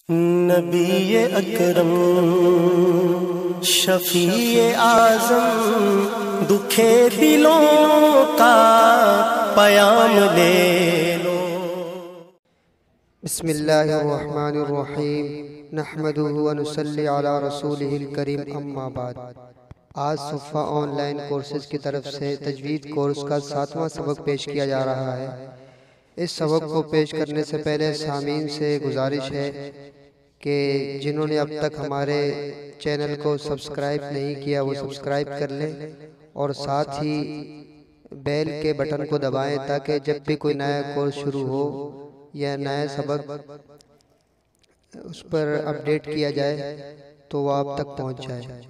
नबी अकरम शफीए आज़म दुखे दिलों का पयाम ले लो। बिस्मिल्लाहिर्रहमानिर्रहीम नहमदुहु व नुसल्ली अला रसूलिहिल करीम अम्मा बाद। आज सुफ़ा ऑनलाइन कोर्सेज की तरफ से तजवीद कोर्स का 7वां सबक पेश किया जा रहा है। इस सबक को पेश करने से पहले सामीन से गुजारिश है कि जिन्होंने अब तक हमारे चैनल को सब्सक्राइब नहीं किया वो सब्सक्राइब कर लें और साथ ही बेल के बटन को दबाएं ताकि जब भी कोई नया कोर्स शुरू हो या नया सबक उस पर अपडेट किया जाए तो वो आप तक पहुंच जाए।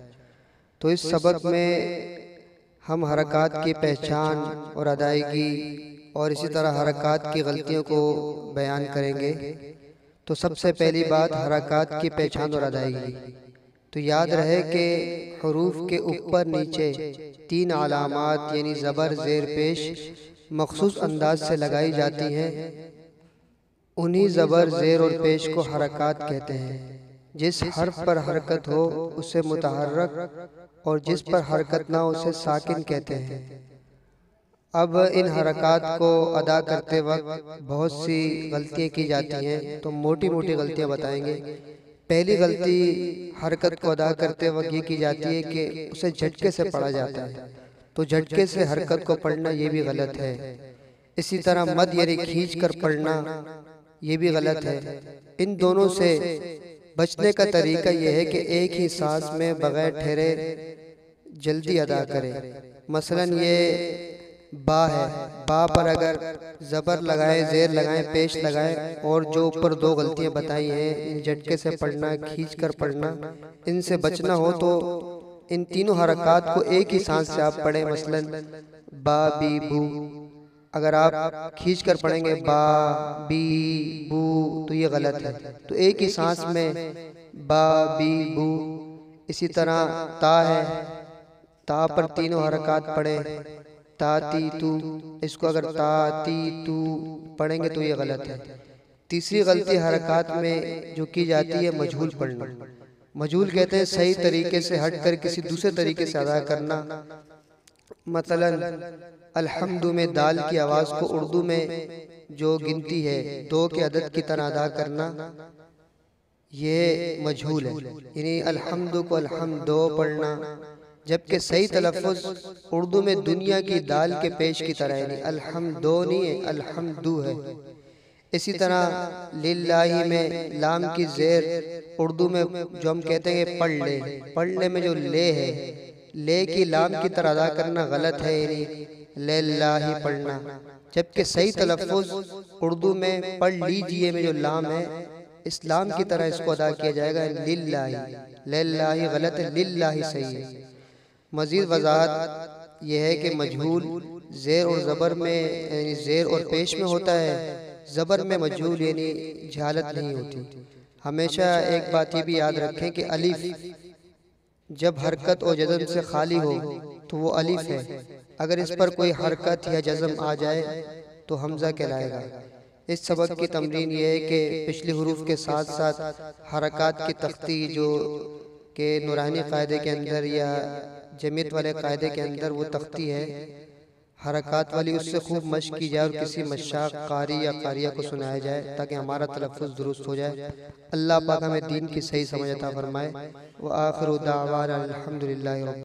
तो इस सबक में हम हरकत की पहचान और अदायगी और इसी तरह हरकत की गलतियों को बयान करेंगे। तो सबसे पहली बात हरकत की पहचान और अदायगी। तो याद रहे कि हरूफ के ऊपर नीचे 3 अलामात यानी ज़बर ज़ेर पेश मखसूस अंदाज से लगाई जाती हैं। उन्हीं ज़बर ज़ेर और पेश को हरकत कहते हैं। जिस हर्फ पर हरकत हो उसे मुतहर्रक और जिस पर हरकत ना हो उसे साकिन कहते हैं। अब इन हरकत को अदा करते वक्त बहुत सी गलतियाँ की जाती हैं, तो मोटी मोटी गलतियाँ बताएंगे। पहली गलती हरकत को अदा करते वक्त ये की जाती है कि उसे झटके से पढ़ा जाता है, तो झटके से हरकत को पढ़ना ये भी गलत है। इसी तरह मद यानी खींच कर पढ़ना ये भी गलत है। इन दोनों से बचने का तरीका यह है कि एक ही सांस में बगैर ठहरे जल्दी अदा करें। मसलन ये बा है, बा पर अगर ज़बर लगाएं, ज़ेर लगाएं, पेश लगाएं और जो ऊपर 2 गलतियां बताई हैं इन झटके से पढ़ना, खींच कर पढ़ना, इनसे बचना हो तो इन तीनों हरकत को एक ही सांस से आप पढ़ें। मसलन बा बी बू, अगर आप खींच कर पढ़ेंगे बा बी बू तो ये गलत है। तो एक ही सांस में बा बी बू। इसी तरह ता है, ता पर तीनों हरकत पढ़ें, ता ती तू। इसको अगर ता ती तू पढ़ेंगे तो ये गलत है। तीसरी गलती हरकत में जो की जाती है मजहूल पढ़ना। मजहूल कहते हैं सही तरीके से हटकर किसी दूसरे तरीके से अदा करना। मसलन अल्हम्दु में दाल की आवाज़ को उर्दू में जो गिनती है 2 के अदद की तरह अदा करना, ये मजहूल है। यानी अल्हम्दु को अल्हम्दो पढ़ना, जबकि सही तलफ़ुज़ उर्दू में दुनिया की दाल के पेश की तरह है, अल्हम्दो नहीं है, अल्हम्दु है। इसी तरह लिल्लाही में लाम की ज़ेर उर्दू में जो हम कहते हैं पढ़ ले, पढ़ने में जो ले है, ले की लाम की तरह अदा करना गलत है, यानी लिल्लाही पढ़ना। जबकि सही तलफ़ुज़ उर्दू में पढ़ लीजिए में जो लाम है इस्लाम की तरह इसको अदा किया जाएगा, लिल्लाही। लिल्लाही गलत है, लिल्लाही सही है। मज़ीद वज़ाहत यह है कि मजहूल ज़ेर और ज़बर में यानी ज़ेर और पेश में होता है, ज़बर में मजहूल यानी जहालत नहीं होती। हमेशा एक बात ये भी याद रखें कि अलिफ जब हरकत और जज़म से खाली हो तो वो अलिफ है। अगर इस पर कोई हरकत या जज़म आ जाए तो हमज़ा कहलाएगा। इस सबक की तमरीन ये है कि पिछले हुरूफ के साथ साथ हरकत की तख्ती जो के नूरानी क़ायदे के अंदर या जमीयत वाले कायदे के अंदर वो तख्ती है हरकत वाली, उससे खूब मश्क की जाए और किसी मशाक कारी या कारिया को सुनाया जाए ताकि हमारा तलफ़्फ़ुज़ दुरुस्त हो जाए। अल्लाह पाक हमें दीन की सही समझ अता फरमाए। व आखिरु दावाना अल्हम्दुलिल्लाहि रब्बिल आलमीन।